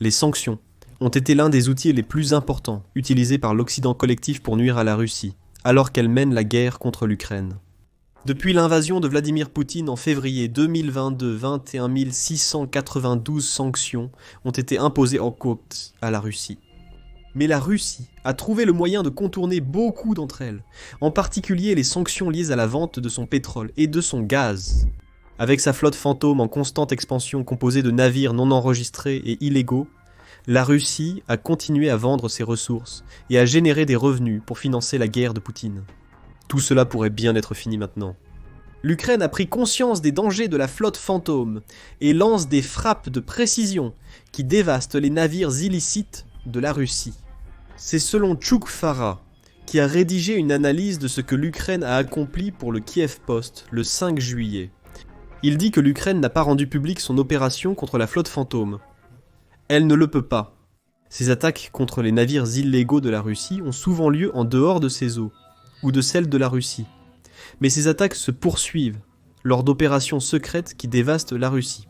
Les sanctions ont été l'un des outils les plus importants utilisés par l'Occident collectif pour nuire à la Russie, alors qu'elle mène la guerre contre l'Ukraine. Depuis l'invasion de Vladimir Poutine en février 2022, 21 692 sanctions ont été imposées en côte à la Russie. Mais la Russie a trouvé le moyen de contourner beaucoup d'entre elles, en particulier les sanctions liées à la vente de son pétrole et de son gaz. Avec sa flotte fantôme en constante expansion composée de navires non enregistrés et illégaux, la Russie a continué à vendre ses ressources et à générer des revenus pour financer la guerre de Poutine. Tout cela pourrait bien être fini maintenant. L'Ukraine a pris conscience des dangers de la flotte fantôme et lance des frappes de précision qui dévastent les navires illicites de la Russie. C'est selon Tchouk Farah, qui a rédigé une analyse de ce que l'Ukraine a accompli pour le Kiev Post le 5 juillet. Il dit que l'Ukraine n'a pas rendu public son opération contre la flotte fantôme. Elle ne le peut pas. Ces attaques contre les navires illégaux de la Russie ont souvent lieu en dehors de ses eaux, ou de celles de la Russie. Mais ces attaques se poursuivent lors d'opérations secrètes qui dévastent la Russie.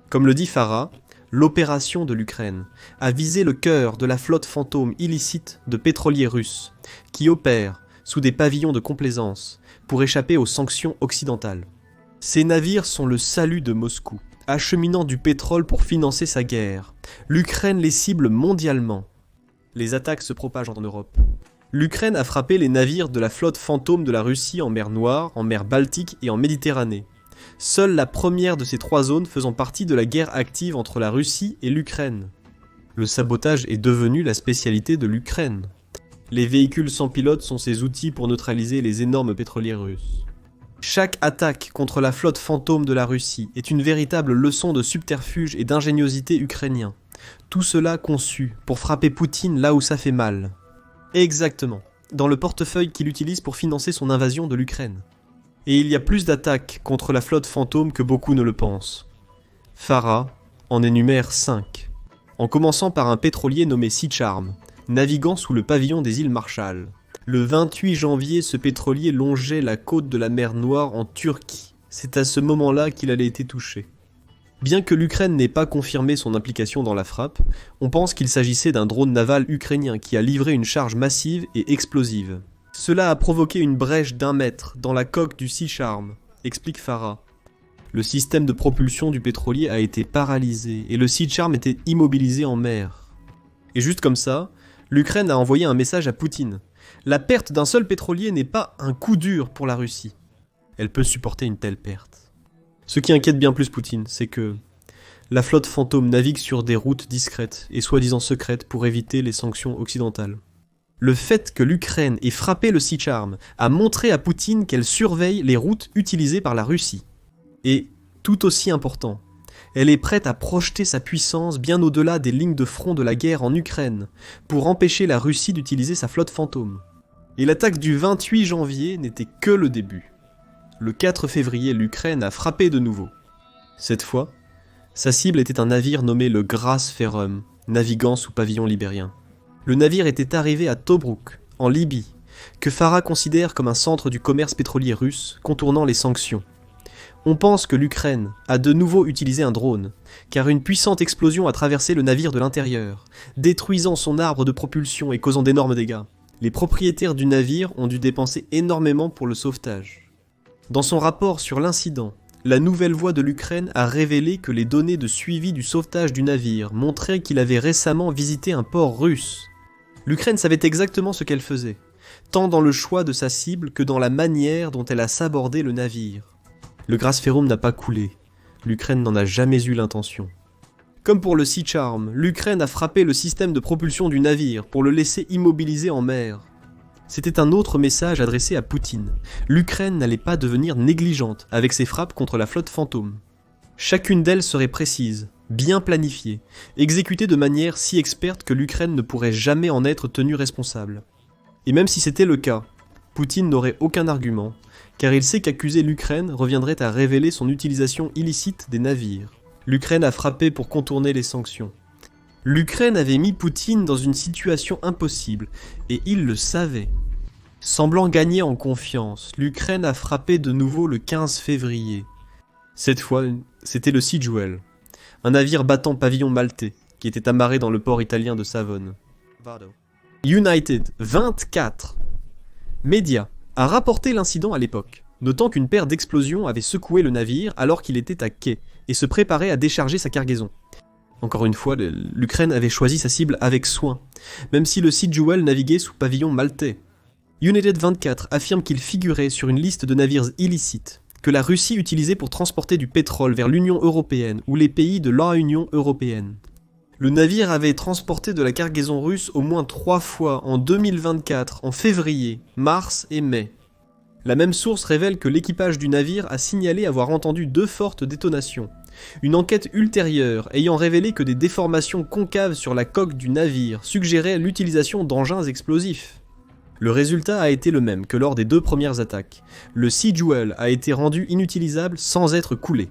Comme le dit Farah, l'opération de l'Ukraine a visé le cœur de la flotte fantôme illicite de pétroliers russes, qui opèrent sous des pavillons de complaisance pour échapper aux sanctions occidentales. Ces navires sont le salut de Moscou, acheminant du pétrole pour financer sa guerre. L'Ukraine les cible mondialement. Les attaques se propagent en Europe. L'Ukraine a frappé les navires de la flotte fantôme de la Russie en mer Noire, en mer Baltique et en Méditerranée. Seule la première de ces trois zones faisant partie de la guerre active entre la Russie et l'Ukraine. Le sabotage est devenu la spécialité de l'Ukraine. Les véhicules sans pilote sont ses outils pour neutraliser les énormes pétroliers russes. Chaque attaque contre la flotte fantôme de la Russie est une véritable leçon de subterfuge et d'ingéniosité ukrainien. Tout cela conçu pour frapper Poutine là où ça fait mal. Exactement, dans le portefeuille qu'il utilise pour financer son invasion de l'Ukraine. Et il y a plus d'attaques contre la flotte fantôme que beaucoup ne le pensent. Farah en énumère 5, en commençant par un pétrolier nommé Sea Charm, naviguant sous le pavillon des îles Marshall. Le 28 janvier, ce pétrolier longeait la côte de la mer Noire en Turquie. C'est à ce moment-là qu'il allait été touché. Bien que l'Ukraine n'ait pas confirmé son implication dans la frappe, on pense qu'il s'agissait d'un drone naval ukrainien qui a livré une charge massive et explosive. Cela a provoqué une brèche d'1 mètre dans la coque du Sea Charm, explique Farah. Le système de propulsion du pétrolier a été paralysé et le Sea Charm était immobilisé en mer. Et juste comme ça, l'Ukraine a envoyé un message à Poutine. La perte d'un seul pétrolier n'est pas un coup dur pour la Russie. Elle peut supporter une telle perte. Ce qui inquiète bien plus Poutine, c'est que la flotte fantôme navigue sur des routes discrètes et soi-disant secrètes pour éviter les sanctions occidentales. Le fait que l'Ukraine ait frappé le Sea Charm a montré à Poutine qu'elle surveille les routes utilisées par la Russie. Et, tout aussi important, elle est prête à projeter sa puissance bien au-delà des lignes de front de la guerre en Ukraine, pour empêcher la Russie d'utiliser sa flotte fantôme. Et l'attaque du 28 janvier n'était que le début. Le 4 février, l'Ukraine a frappé de nouveau. Cette fois, sa cible était un navire nommé le Grace Ferrum, naviguant sous pavillon libérien. Le navire était arrivé à Tobruk, en Libye, que Farah considère comme un centre du commerce pétrolier russe, contournant les sanctions. On pense que l'Ukraine a de nouveau utilisé un drone, car une puissante explosion a traversé le navire de l'intérieur, détruisant son arbre de propulsion et causant d'énormes dégâts. Les propriétaires du navire ont dû dépenser énormément pour le sauvetage. Dans son rapport sur l'incident, la Nouvelle Voix de l'Ukraine a révélé que les données de suivi du sauvetage du navire montraient qu'il avait récemment visité un port russe. L'Ukraine savait exactement ce qu'elle faisait, tant dans le choix de sa cible que dans la manière dont elle a sabordé le navire. Le Grace Ferrum n'a pas coulé, l'Ukraine n'en a jamais eu l'intention. Comme pour le Sea Charm, l'Ukraine a frappé le système de propulsion du navire pour le laisser immobilisé en mer. C'était un autre message adressé à Poutine. L'Ukraine n'allait pas devenir négligente avec ses frappes contre la flotte fantôme. Chacune d'elles serait précise, bien planifiée, exécutée de manière si experte que l'Ukraine ne pourrait jamais en être tenue responsable. Et même si c'était le cas, Poutine n'aurait aucun argument, car il sait qu'accuser l'Ukraine reviendrait à révéler son utilisation illicite des navires. L'Ukraine a frappé pour contourner les sanctions. L'Ukraine avait mis Poutine dans une situation impossible, et il le savait. Semblant gagner en confiance, l'Ukraine a frappé de nouveau le 15 février. Cette fois, c'était le Sea Jewel, un navire battant pavillon maltais, qui était amarré dans le port italien de Savone. United 24 Media a rapporté l'incident à l'époque, notant qu'une paire d'explosions avait secoué le navire alors qu'il était à quai et se préparait à décharger sa cargaison. Encore une fois, l'Ukraine avait choisi sa cible avec soin, même si le Sea Jewel naviguait sous pavillon maltais. United 24 affirme qu'il figurait sur une liste de navires illicites que la Russie utilisait pour transporter du pétrole vers l'Union européenne ou les pays de l'Union européenne. Le navire avait transporté de la cargaison russe au moins 3 fois en 2024, en février, mars et mai. La même source révèle que l'équipage du navire a signalé avoir entendu 2 fortes détonations. Une enquête ultérieure ayant révélé que des déformations concaves sur la coque du navire suggéraient l'utilisation d'engins explosifs. Le résultat a été le même que lors des 2 premières attaques. Le Sea Jewel a été rendu inutilisable sans être coulé.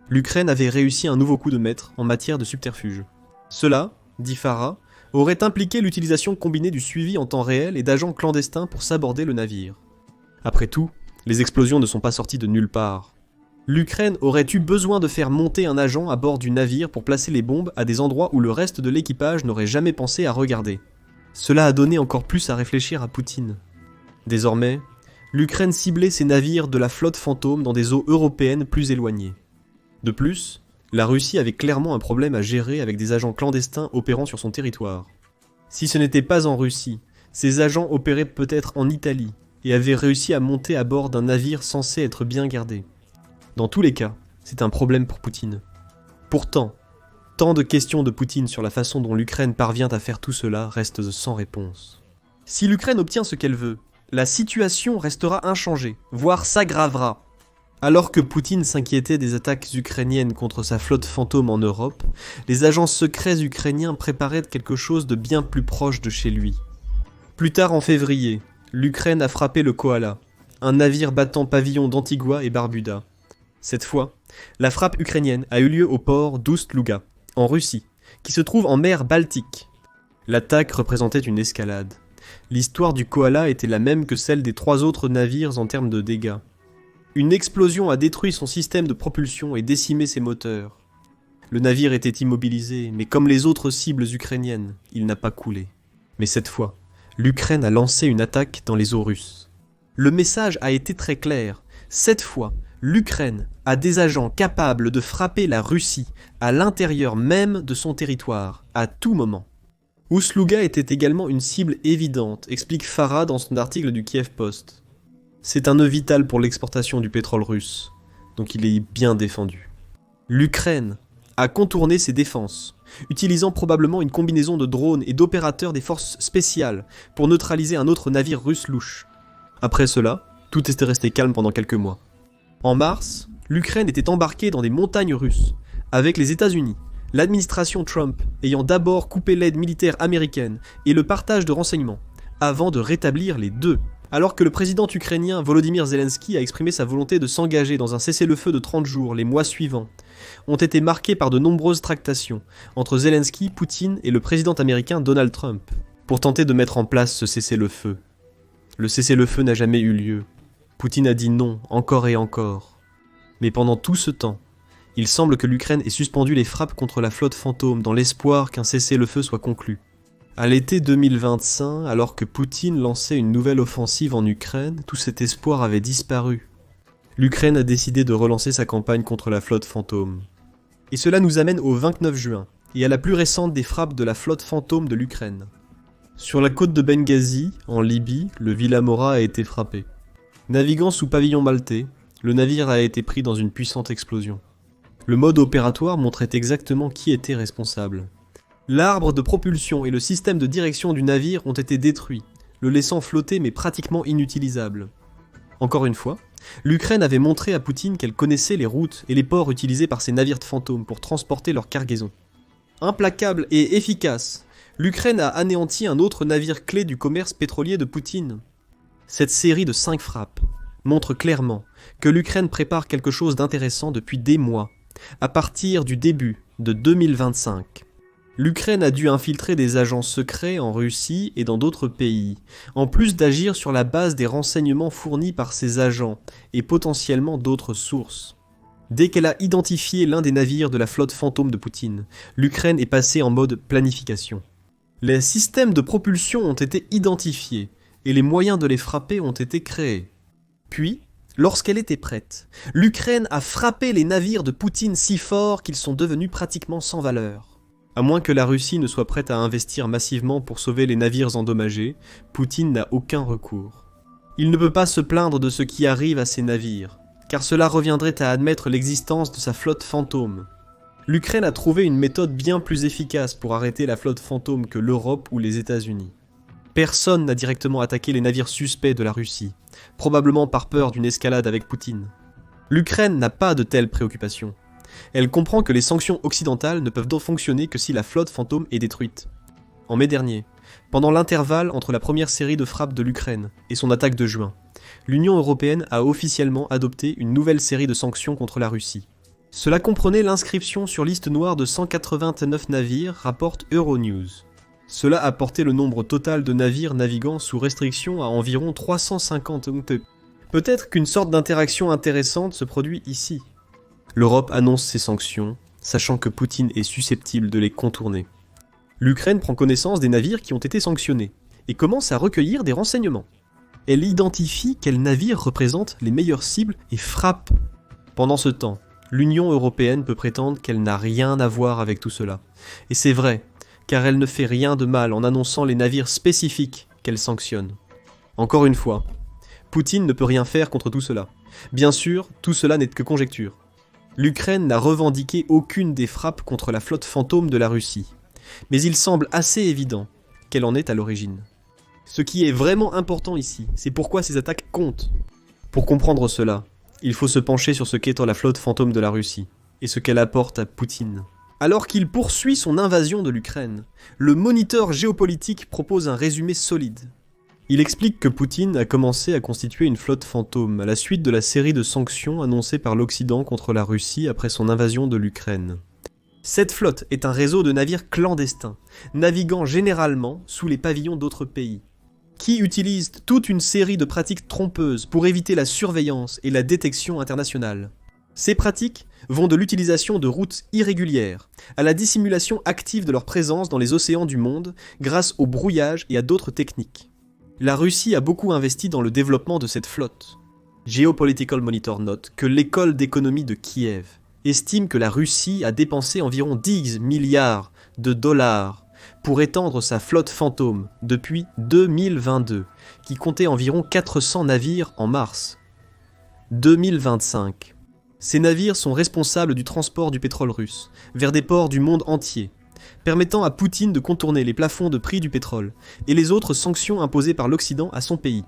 L'Ukraine avait réussi un nouveau coup de maître en matière de subterfuge. Cela, dit Farah, aurait impliqué l'utilisation combinée du suivi en temps réel et d'agents clandestins pour saborder le navire. Après tout, les explosions ne sont pas sorties de nulle part. L'Ukraine aurait eu besoin de faire monter un agent à bord du navire pour placer les bombes à des endroits où le reste de l'équipage n'aurait jamais pensé à regarder. Cela a donné encore plus à réfléchir à Poutine. Désormais, l'Ukraine ciblait ses navires de la flotte fantôme dans des eaux européennes plus éloignées. De plus, la Russie avait clairement un problème à gérer avec des agents clandestins opérant sur son territoire. Si ce n'était pas en Russie, ces agents opéraient peut-être en Italie et avaient réussi à monter à bord d'un navire censé être bien gardé. Dans tous les cas, c'est un problème pour Poutine. Pourtant, tant de questions de Poutine sur la façon dont l'Ukraine parvient à faire tout cela restent sans réponse. Si l'Ukraine obtient ce qu'elle veut, la situation restera inchangée, voire s'aggravera. Alors que Poutine s'inquiétait des attaques ukrainiennes contre sa flotte fantôme en Europe, les agents secrets ukrainiens préparaient quelque chose de bien plus proche de chez lui. Plus tard en février, l'Ukraine a frappé le Koala, un navire battant pavillon d'Antigua et Barbuda. Cette fois, la frappe ukrainienne a eu lieu au port d'Oust-Louga, en Russie, qui se trouve en mer Baltique. L'attaque représentait une escalade. L'histoire du Koala était la même que celle des 3 autres navires en termes de dégâts. Une explosion a détruit son système de propulsion et décimé ses moteurs. Le navire était immobilisé, mais comme les autres cibles ukrainiennes, il n'a pas coulé. Mais cette fois, l'Ukraine a lancé une attaque dans les eaux russes. Le message a été très clair. Cette fois, l'Ukraine a des agents capables de frapper la Russie à l'intérieur même de son territoire, à tout moment. Oust-Louga était également une cible évidente, explique Farah dans son article du Kiev Post. C'est un nœud vital pour l'exportation du pétrole russe, donc il est bien défendu. L'Ukraine a contourné ses défenses, utilisant probablement une combinaison de drones et d'opérateurs des forces spéciales pour neutraliser un autre navire russe louche. Après cela, tout était resté calme pendant quelques mois. En mars, l'Ukraine était embarquée dans des montagnes russes, avec les États-Unis, l'administration Trump ayant d'abord coupé l'aide militaire américaine et le partage de renseignements, avant de rétablir les deux. Alors que le président ukrainien Volodymyr Zelensky a exprimé sa volonté de s'engager dans un cessez-le-feu de 30 jours les mois suivants, ont été marqués par de nombreuses tractations entre Zelensky, Poutine et le président américain Donald Trump, pour tenter de mettre en place ce cessez-le-feu. Le cessez-le-feu n'a jamais eu lieu. Poutine a dit non, encore et encore. Mais pendant tout ce temps, il semble que l'Ukraine ait suspendu les frappes contre la flotte fantôme dans l'espoir qu'un cessez-le-feu soit conclu. À l'été 2025, alors que Poutine lançait une nouvelle offensive en Ukraine, tout cet espoir avait disparu. L'Ukraine a décidé de relancer sa campagne contre la flotte fantôme. Et cela nous amène au 29 juin, et à la plus récente des frappes de la flotte fantôme de l'Ukraine. Sur la côte de Benghazi, en Libye, le Villamoura a été frappé. Naviguant sous pavillon maltais, le navire a été pris dans une puissante explosion. Le mode opératoire montrait exactement qui était responsable. L'arbre de propulsion et le système de direction du navire ont été détruits, le laissant flotter mais pratiquement inutilisable. Encore une fois, l'Ukraine avait montré à Poutine qu'elle connaissait les routes et les ports utilisés par ces navires de fantômes pour transporter leur cargaison. Implacable et efficace, l'Ukraine a anéanti un autre navire clé du commerce pétrolier de Poutine. Cette série de 5 frappes montre clairement que l'Ukraine prépare quelque chose d'intéressant depuis des mois, à partir du début de 2025. L'Ukraine a dû infiltrer des agents secrets en Russie et dans d'autres pays, en plus d'agir sur la base des renseignements fournis par ces agents et potentiellement d'autres sources. Dès qu'elle a identifié l'un des navires de la flotte fantôme de Poutine, l'Ukraine est passée en mode planification. Les systèmes de propulsion ont été identifiés et les moyens de les frapper ont été créés. Puis, lorsqu'elle était prête, l'Ukraine a frappé les navires de Poutine si fort qu'ils sont devenus pratiquement sans valeur. À moins que la Russie ne soit prête à investir massivement pour sauver les navires endommagés, Poutine n'a aucun recours. Il ne peut pas se plaindre de ce qui arrive à ses navires, car cela reviendrait à admettre l'existence de sa flotte fantôme. L'Ukraine a trouvé une méthode bien plus efficace pour arrêter la flotte fantôme que l'Europe ou les États-Unis. Personne n'a directement attaqué les navires suspects de la Russie, probablement par peur d'une escalade avec Poutine. L'Ukraine n'a pas de telles préoccupations. Elle comprend que les sanctions occidentales ne peuvent donc fonctionner que si la flotte fantôme est détruite. En mai dernier, pendant l'intervalle entre la première série de frappes de l'Ukraine et son attaque de juin, l'Union européenne a officiellement adopté une nouvelle série de sanctions contre la Russie. Cela comprenait l'inscription sur liste noire de 189 navires, rapporte Euronews. Cela a porté le nombre total de navires naviguant sous restriction à environ 350. Peut-être qu'une sorte d'interaction intéressante se produit ici. L'Europe annonce ses sanctions, sachant que Poutine est susceptible de les contourner. L'Ukraine prend connaissance des navires qui ont été sanctionnés et commence à recueillir des renseignements. Elle identifie quels navires représentent les meilleures cibles et frappe. Pendant ce temps, l'Union européenne peut prétendre qu'elle n'a rien à voir avec tout cela. Et c'est vrai, car elle ne fait rien de mal en annonçant les navires spécifiques qu'elle sanctionne. Encore une fois, Poutine ne peut rien faire contre tout cela. Bien sûr, tout cela n'est que conjecture. L'Ukraine n'a revendiqué aucune des frappes contre la flotte fantôme de la Russie. Mais il semble assez évident qu'elle en est à l'origine. Ce qui est vraiment important ici, c'est pourquoi ces attaques comptent. Pour comprendre cela, il faut se pencher sur ce qu'est la flotte fantôme de la Russie, et ce qu'elle apporte à Poutine. Alors qu'il poursuit son invasion de l'Ukraine, le Moniteur géopolitique propose un résumé solide. Il explique que Poutine a commencé à constituer une flotte fantôme à la suite de la série de sanctions annoncées par l'Occident contre la Russie après son invasion de l'Ukraine. Cette flotte est un réseau de navires clandestins, naviguant généralement sous les pavillons d'autres pays, qui utilisent toute une série de pratiques trompeuses pour éviter la surveillance et la détection internationale. Ces pratiques vont de l'utilisation de routes irrégulières à la dissimulation active de leur présence dans les océans du monde grâce au brouillage et à d'autres techniques. La Russie a beaucoup investi dans le développement de cette flotte. Geopolitical Monitor note que l'école d'économie de Kiev estime que la Russie a dépensé environ 10 milliards de dollars pour étendre sa flotte fantôme depuis 2022, qui comptait environ 400 navires en mars. 2025. Ces navires sont responsables du transport du pétrole russe vers des ports du monde entier, permettant à Poutine de contourner les plafonds de prix du pétrole et les autres sanctions imposées par l'Occident à son pays.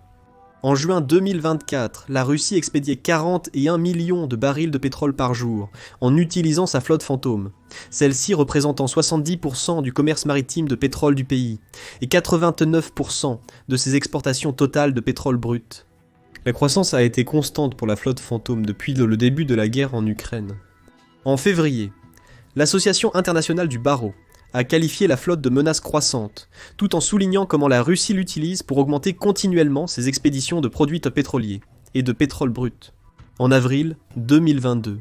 En juin 2024, la Russie expédiait 41 millions de barils de pétrole par jour en utilisant sa flotte fantôme, celle-ci représentant 70% du commerce maritime de pétrole du pays et 89% de ses exportations totales de pétrole brut. La croissance a été constante pour la flotte fantôme depuis le début de la guerre en Ukraine. En février, l'Association internationale du barreau a qualifié la flotte de menace croissante, tout en soulignant comment la Russie l'utilise pour augmenter continuellement ses expéditions de produits pétroliers et de pétrole brut. En avril 2022,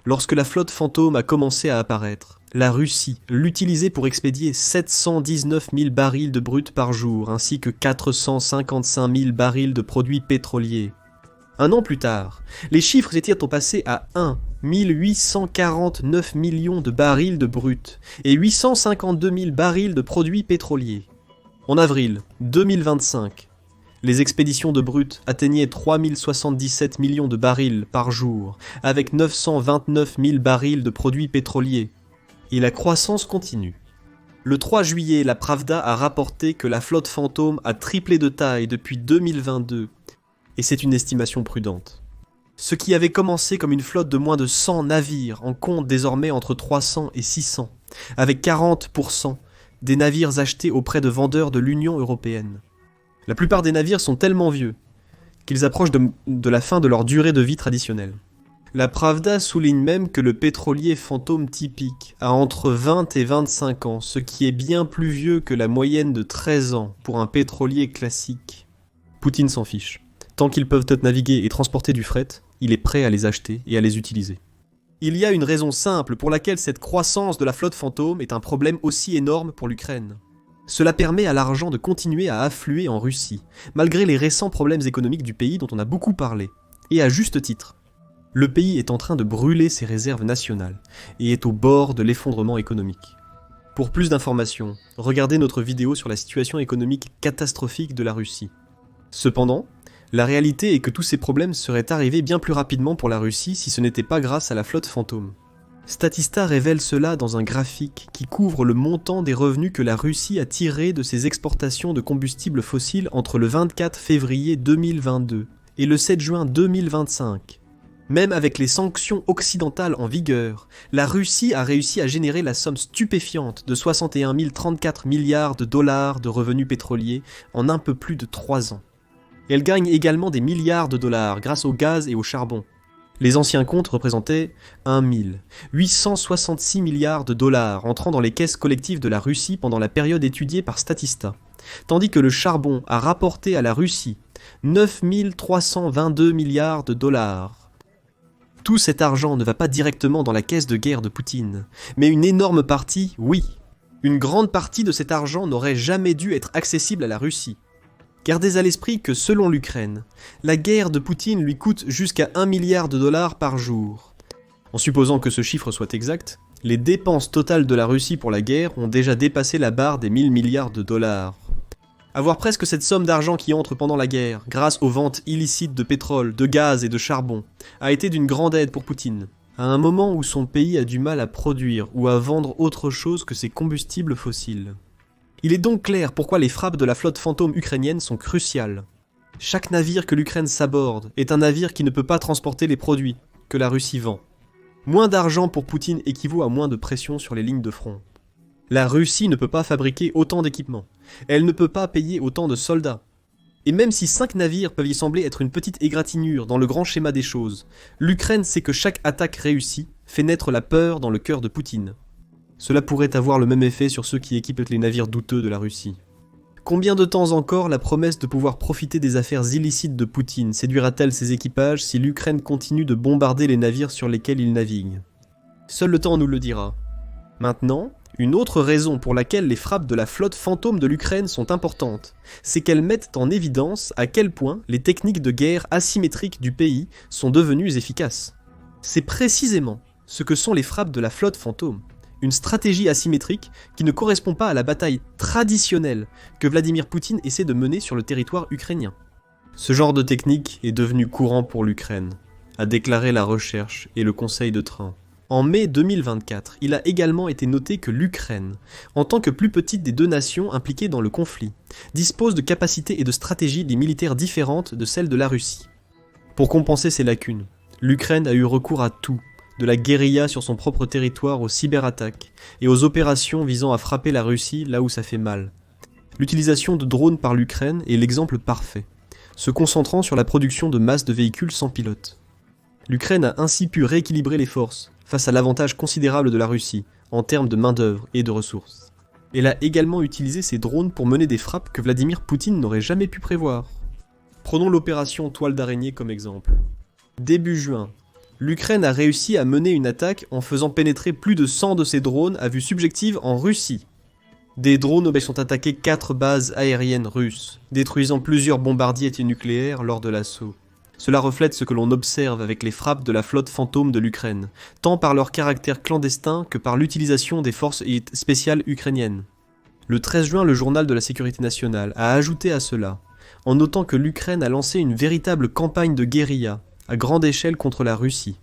lorsque la flotte fantôme a commencé à apparaître, la Russie l'utilisait pour expédier 719 000 barils de brut par jour, ainsi que 455 000 barils de produits pétroliers. Un an plus tard, les chiffres étaient passés à 1 849 millions de barils de brut et 852 000 barils de produits pétroliers. En avril 2025, les expéditions de brut atteignaient 3 077 millions de barils par jour, avec 929 000 barils de produits pétroliers. Et la croissance continue. Le 3 juillet, la Pravda a rapporté que la flotte fantôme a triplé de taille depuis 2022, et c'est une estimation prudente. Ce qui avait commencé comme une flotte de moins de 100 navires en compte désormais entre 300 et 600, avec 40% des navires achetés auprès de vendeurs de l'Union européenne. La plupart des navires sont tellement vieux qu'ils approchent de la fin de leur durée de vie traditionnelle. La Pravda souligne même que le pétrolier fantôme typique a entre 20 et 25 ans, ce qui est bien plus vieux que la moyenne de 13 ans pour un pétrolier classique. Poutine s'en fiche. Tant qu'ils peuvent naviguer et transporter du fret, il est prêt à les acheter et à les utiliser. Il y a une raison simple pour laquelle cette croissance de la flotte fantôme est un problème aussi énorme pour l'Ukraine. Cela permet à l'argent de continuer à affluer en Russie, malgré les récents problèmes économiques du pays dont on a beaucoup parlé, et à juste titre. Le pays est en train de brûler ses réserves nationales, et est au bord de l'effondrement économique. Pour plus d'informations, regardez notre vidéo sur la situation économique catastrophique de la Russie. Cependant, la réalité est que tous ces problèmes seraient arrivés bien plus rapidement pour la Russie si ce n'était pas grâce à la flotte fantôme. Statista révèle cela dans un graphique qui couvre le montant des revenus que la Russie a tirés de ses exportations de combustibles fossiles entre le 24 février 2022 et le 7 juin 2025. Même avec les sanctions occidentales en vigueur, la Russie a réussi à générer la somme stupéfiante de 61 034 milliards de dollars de revenus pétroliers en un peu plus de 3 ans. Elle gagne également des milliards de dollars grâce au gaz et au charbon. Les anciens comptes représentaient 1 866 milliards de dollars entrant dans les caisses collectives de la Russie pendant la période étudiée par Statista, tandis que le charbon a rapporté à la Russie 9 322 milliards de dollars. Tout cet argent ne va pas directement dans la caisse de guerre de Poutine, mais une énorme partie, oui. Une grande partie de cet argent n'aurait jamais dû être accessible à la Russie. Gardez à l'esprit que selon l'Ukraine, la guerre de Poutine lui coûte jusqu'à 1 milliard de dollars par jour. En supposant que ce chiffre soit exact, les dépenses totales de la Russie pour la guerre ont déjà dépassé la barre des 1000 milliards de dollars. Avoir presque cette somme d'argent qui entre pendant la guerre, grâce aux ventes illicites de pétrole, de gaz et de charbon, a été d'une grande aide pour Poutine, à un moment où son pays a du mal à produire ou à vendre autre chose que ses combustibles fossiles. Il est donc clair pourquoi les frappes de la flotte fantôme ukrainienne sont cruciales. Chaque navire que l'Ukraine s'aborde est un navire qui ne peut pas transporter les produits que la Russie vend. Moins d'argent pour Poutine équivaut à moins de pression sur les lignes de front. La Russie ne peut pas fabriquer autant d'équipements. Elle ne peut pas payer autant de soldats. Et même si 5 navires peuvent y sembler être une petite égratignure dans le grand schéma des choses, l'Ukraine sait que chaque attaque réussie fait naître la peur dans le cœur de Poutine. Cela pourrait avoir le même effet sur ceux qui équipent les navires douteux de la Russie. Combien de temps encore la promesse de pouvoir profiter des affaires illicites de Poutine séduira-t-elle ses équipages si l'Ukraine continue de bombarder les navires sur lesquels il navigue ? Seul le temps nous le dira. Maintenant, une autre raison pour laquelle les frappes de la flotte fantôme de l'Ukraine sont importantes, c'est qu'elles mettent en évidence à quel point les techniques de guerre asymétriques du pays sont devenues efficaces. C'est précisément ce que sont les frappes de la flotte fantôme. Une stratégie asymétrique qui ne correspond pas à la bataille traditionnelle que Vladimir Poutine essaie de mener sur le territoire ukrainien. Ce genre de technique est devenu courant pour l'Ukraine, a déclaré la recherche et le conseil de train. En mai 2024, il a également été noté que l'Ukraine, en tant que plus petite des deux nations impliquées dans le conflit, dispose de capacités et de stratégies des militaires différentes de celles de la Russie. Pour compenser ces lacunes, l'Ukraine a eu recours à tout, de la guérilla sur son propre territoire aux cyberattaques et aux opérations visant à frapper la Russie là où ça fait mal. L'utilisation de drones par l'Ukraine est l'exemple parfait, se concentrant sur la production de masse de véhicules sans pilote. L'Ukraine a ainsi pu rééquilibrer les forces face à l'avantage considérable de la Russie en termes de main-d'œuvre et de ressources. Elle a également utilisé ces drones pour mener des frappes que Vladimir Poutine n'aurait jamais pu prévoir. Prenons l'opération Toile d'araignée comme exemple. Début juin, l'Ukraine a réussi à mener une attaque en faisant pénétrer plus de 100 de ses drones à vue subjective en Russie. Des drones ont attaqué 4 bases aériennes russes, détruisant plusieurs bombardiers nucléaires lors de l'assaut. Cela reflète ce que l'on observe avec les frappes de la flotte fantôme de l'Ukraine, tant par leur caractère clandestin que par l'utilisation des forces spéciales ukrainiennes. Le 13 juin, le journal de la Sécurité nationale a ajouté à cela, en notant que l'Ukraine a lancé une véritable campagne de guérilla, à grande échelle contre la Russie,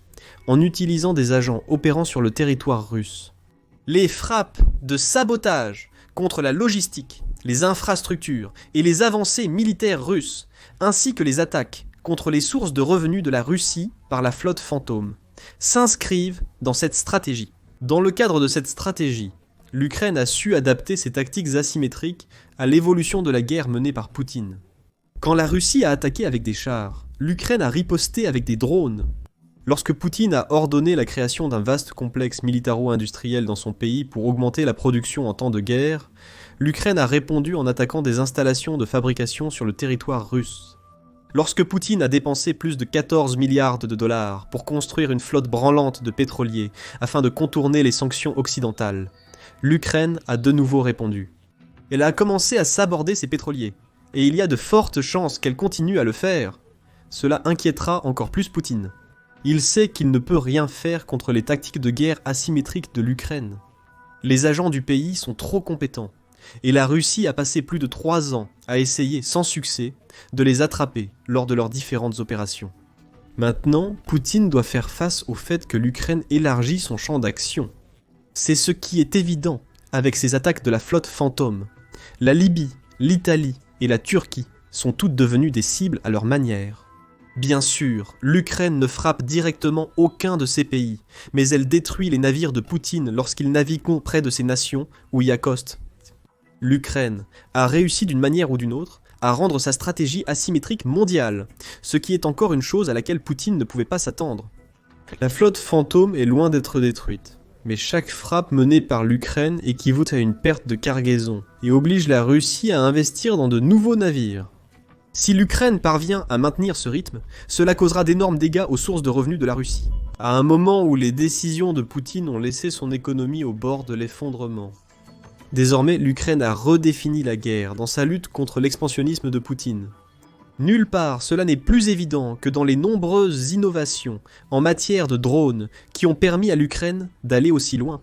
en utilisant des agents opérant sur le territoire russe. Les frappes de sabotage contre la logistique, les infrastructures et les avancées militaires russes, ainsi que les attaques contre les sources de revenus de la Russie par la flotte fantôme, s'inscrivent dans cette stratégie. Dans le cadre de cette stratégie, l'Ukraine a su adapter ses tactiques asymétriques à l'évolution de la guerre menée par Poutine. Quand la Russie a attaqué avec des chars, l'Ukraine a riposté avec des drones. Lorsque Poutine a ordonné la création d'un vaste complexe militaro-industriel dans son pays pour augmenter la production en temps de guerre, l'Ukraine a répondu en attaquant des installations de fabrication sur le territoire russe. Lorsque Poutine a dépensé plus de 14 milliards de dollars pour construire une flotte branlante de pétroliers afin de contourner les sanctions occidentales, l'Ukraine a de nouveau répondu. Elle a commencé à saborder ses pétroliers, et il y a de fortes chances qu'elle continue à le faire. Cela inquiétera encore plus Poutine. Il sait qu'il ne peut rien faire contre les tactiques de guerre asymétriques de l'Ukraine. Les agents du pays sont trop compétents, et la Russie a passé plus de 3 ans à essayer, sans succès, de les attraper lors de leurs différentes opérations. Maintenant, Poutine doit faire face au fait que l'Ukraine élargit son champ d'action. C'est ce qui est évident avec ces attaques de la flotte fantôme. La Libye, l'Italie et la Turquie sont toutes devenues des cibles à leur manière. Bien sûr, l'Ukraine ne frappe directement aucun de ces pays, mais elle détruit les navires de Poutine lorsqu'ils naviguent près de ces nations où y accostent. L'Ukraine a réussi d'une manière ou d'une autre à rendre sa stratégie asymétrique mondiale, ce qui est encore une chose à laquelle Poutine ne pouvait pas s'attendre. La flotte fantôme est loin d'être détruite, mais chaque frappe menée par l'Ukraine équivaut à une perte de cargaison et oblige la Russie à investir dans de nouveaux navires. Si l'Ukraine parvient à maintenir ce rythme, cela causera d'énormes dégâts aux sources de revenus de la Russie, à un moment où les décisions de Poutine ont laissé son économie au bord de l'effondrement. Désormais, l'Ukraine a redéfini la guerre dans sa lutte contre l'expansionnisme de Poutine. Nulle part cela n'est plus évident que dans les nombreuses innovations en matière de drones qui ont permis à l'Ukraine d'aller aussi loin.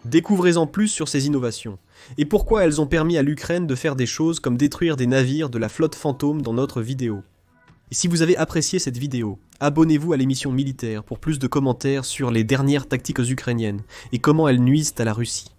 Découvrez-en plus sur ces innovations, et pourquoi elles ont permis à l'Ukraine de faire des choses comme détruire des navires de la flotte fantôme dans notre vidéo. Et si vous avez apprécié cette vidéo, abonnez-vous à l'émission Militaire pour plus de commentaires sur les dernières tactiques ukrainiennes et comment elles nuisent à la Russie.